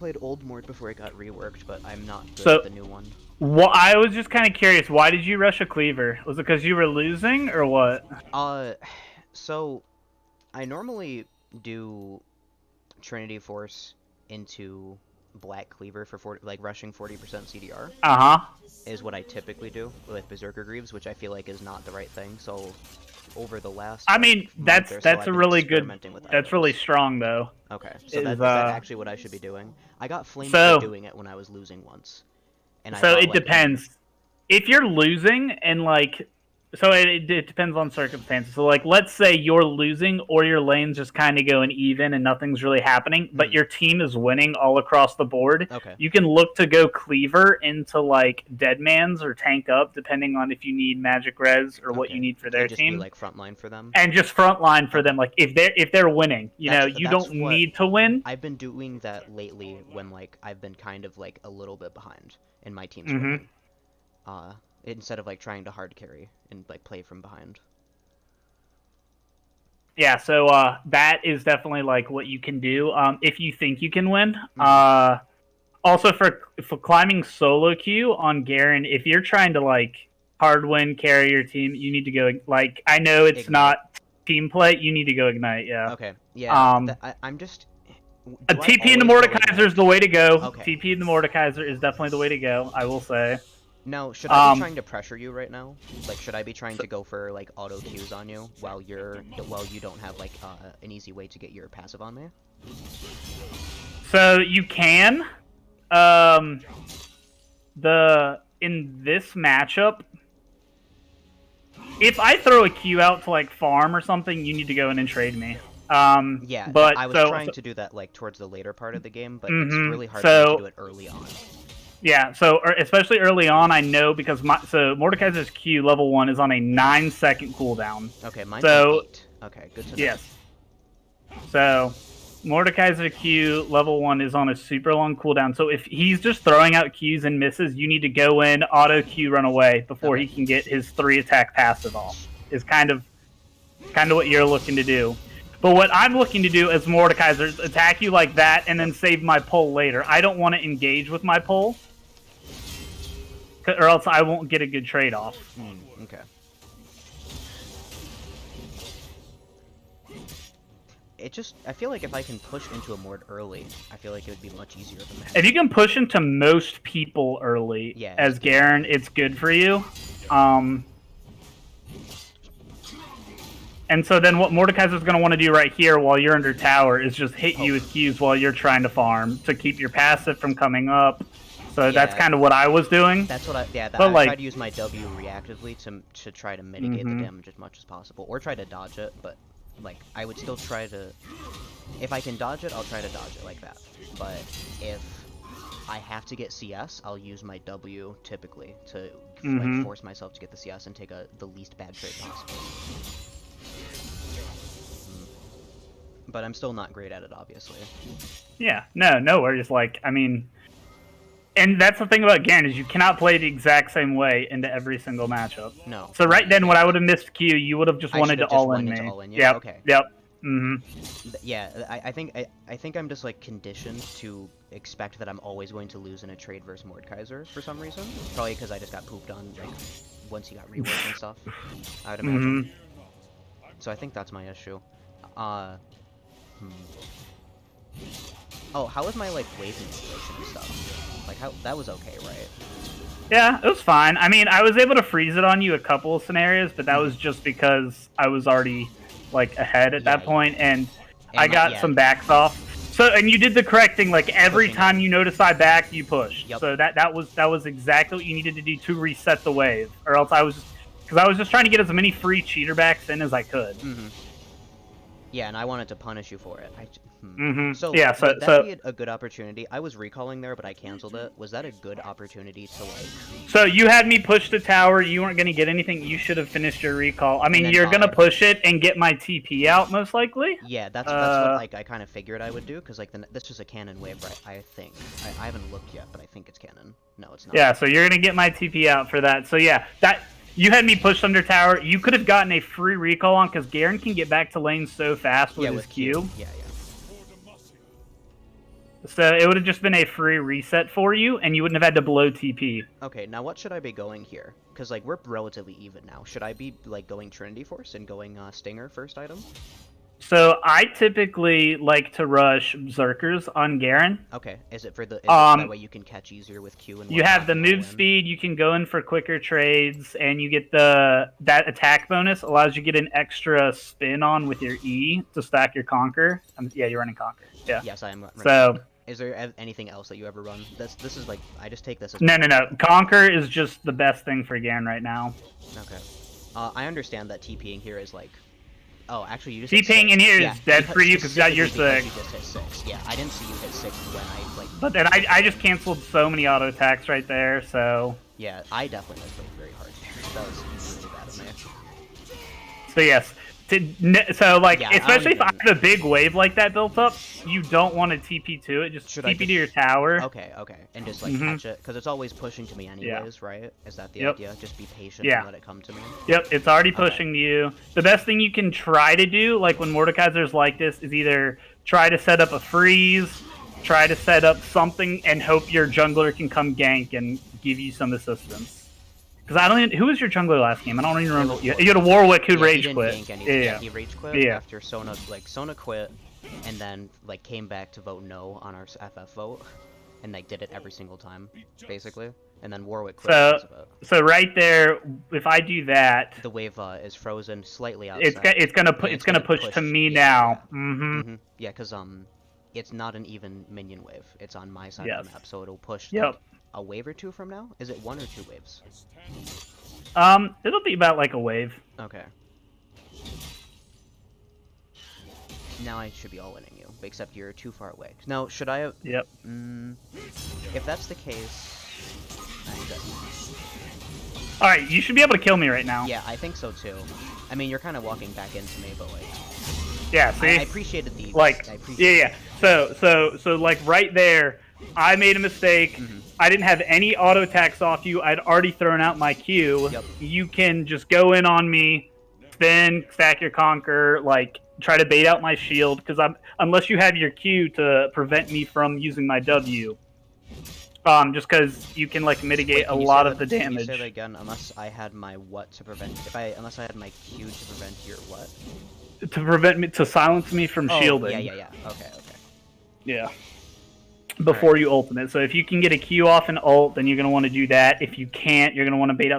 played old Mort before it got reworked, but I'm not good So, at the new one. well, I was just kind of curious. Why did you rush a cleaver? Was it because you were losing, or what? Uh, so I normally do Trinity Force into Black Cleaver for 40, like rushing 40% CDR Uh huh. is what I typically do with Berserker Greaves, which I feel like is not the right thing. So over the last I like mean, month or so, that's I've a been really good. experimenting with That's really items. strong, though. Okay, so Is is that actually what I should be doing? I got flamed for so doing it when I was losing once, and I so thought it like, depends. If you're losing and like, so it depends on circumstances. So like, let's say you're losing or your lane's just kind of going even and nothing's really happening, but your team is winning all across the board. okay, You can look to go cleaver into like Deadman's or tank up, depending on if you need magic res or what you okay, need for and their just be team, like frontline for them. and just frontline for Okay, them. Like if they're winning, you that's don't what need to win. I've been doing that lately when like I've been kind of like a little bit behind and my team's Mm-hmm. winning. Instead of like trying to hard carry and like play from behind. Yeah, so that is definitely like what you can do if you think you can win. Mm-hmm. Also for climbing solo queue on Garen, if you're trying to like hard win carry your team, you need to go like I know it's Ignite. not team play, you need to go ignite. Yeah. Okay. Yeah. Um, I'm just. a Do I TP in the always go Mordekaiser is ignite? the way to go. Okay. TP in the Mordekaiser is definitely the way to go. I will say. Now, should I be Um, trying to pressure you right now? Like, should I be trying to go for like auto Qs on you while you don't have like an easy way to get your passive on me? so you can. Um, the in this matchup, if I throw a Q out to like farm or something, you need to go in and trade me. Yeah, But I was so, trying to do that like towards the later part of the game, but it's mm-hmm. really hard for me to do So it early on. yeah, so especially early on, I know because Mordekaiser's Q level 1 is on a 9-second cooldown. Okay, mine's on So 8. Okay, good to know. yes, so Mordekaiser Q level 1 is on a super long cooldown. So if he's just throwing out Qs and misses, you need to go in, auto Q, run away before Okay. he can get his 3-attack passive off. Is kind of what you're looking to do. But what I'm looking to do as Mordekaiser is attack you like that and then save my pull later. I don't want to engage with my pull, or else I won't get a good trade off. Okay. I feel like if I can push into a Mord early, I feel like it would be much easier than that. If you can push into most people early, Yeah, as Garen, it's good for you. And so then what Mordekaiser's going to want to do right here while you're under tower is just hit you with Qs while you're trying to farm to keep your passive from coming up. So that's kind of what I was doing. That's what I But I tried to use my W reactively to try to mitigate the damage as much as possible, or try to dodge it. But like I would still try to, if I can dodge it, I'll try to dodge it like that. But if I have to get CS, I'll use my W typically to like force myself to get the CS and take the least bad trade possible. But I'm still not great at it, obviously. Yeah, no worries. Like, I mean, and that's the thing about Garen is you cannot play the exact same way into every single matchup. No. So right then, when I would have missed Q, you would have just wanted to all in me. All in, Yep. Okay. Yep. Yeah, I think I'm just like conditioned to expect that I'm always going to lose in a trade versus Mordekaiser for some reason. Probably because I just got pooped on like once he got reworked and stuff. I would imagine. So I think that's my issue. Oh, how was my like wave manipulation and stuff? Like how that was okay, right? Yeah, it was fine. I mean, I was able to freeze it on you a couple of scenarios, but that was just because I was already like ahead at that point, and I got some backs off. So, and you did the correct thing. Like every time you noticed I backed, you pushed. Yep. So that was exactly what you needed to do to reset the wave, or else I was just trying to get as many free cheater backs in as I could. Yeah, and I wanted to punish you for it. So yeah, so would that be a good opportunity? I was recalling there, but I canceled it. Was that a good opportunity to like? So you had me push the tower. You weren't going to get anything. You should have finished your recall. I mean, you're going to push it and get my TP out most likely. Yeah, that's what like I kind of figured I would do because like this is a canon wave, right? I think I haven't looked yet, but I think it's canon. No, it's not. Yeah, so you're going to get my TP out for that. So yeah, that. You had me pushed under tower. You could have gotten a free recall on because Garen can get back to lane so fast with his Q. Yeah. So it would have just been a free reset for you, and you wouldn't have had to blow TP. Okay, now what should I be going here? Because, like, we're relatively even now. Should I be, like, going Trinity Force and going Stinger first item? So I typically like to rush Berserkers on Garen. Okay, is it for the that way you can catch easier with Q and you have the move speed, you can go in for quicker trades, and you get that attack bonus allows you to get an extra spin on with your E to stack your Conquer. Yeah, you're running Conquer. Yeah. Yes, I am running. So is there anything else that you ever run? This is like I just take this as no. Conquer is just the best thing for Garen right now. Okay. I understand that TPing here is like. Oh, actually, you just TPing in here is dead for you because you're 6. You just hit 6. Yeah, I didn't see you hit 6 when I like. But then I just canceled so many auto attacks right there, so. Yeah, I definitely played very hard there. That was really bad of me. So yes, so like yeah, especially if I have a big wave like that built up, you don't want to TP to it. Just TP to your tower. Okay, and just like catch it because it's always pushing to me anyways, right? Is that the idea? Just be patient and let it come to me. Yep, it's already pushing to you. The best thing you can try to do, like when Mordekaiser's like this, is either try to set up a freeze, try to set up something, and hope your jungler can come gank and give you some assistance. Because I don't even, who was your jungler last game? I don't even remember. You had a Warwick who rage quit. He rage quit after Sona quit, and then like came back to vote no on our FF vote, and like did it every single time, basically. And then Warwick quit. So right there, if I do that, the wave is frozen slightly outside. It's gonna push to me now. Yeah, because it's not an even minion wave. It's on my side of the map, so it'll push. Yep. A wave or two from now? Is it 1 or 2 waves? It'll be about like a wave. Okay. Now I should be all winning you, except you're too far away. Now, should I have... Yep. If that's the case... Alright, you should be able to kill me right now. Yeah, I think so too. I mean, you're kind of walking back into me, but like... Yeah, see? I appreciated the... Like, yeah. So like right there, I made a mistake. I didn't have any auto attacks off you. I'd already thrown out my Q. Yep. You can just go in on me, spin, stack your Conquer, like try to bait out my shield because unless you have your Q to prevent me from using my W. Just because you can like mitigate a lot of the damage. Can you say that again? Unless I had my what to prevent? Unless I had my Q to prevent your what? To silence me from shielding. Yeah. Okay. Yeah. Before you ultimate. So if you can get a Q off an ult, then you're going to want to do that. If you can't, you're going to want to bait out the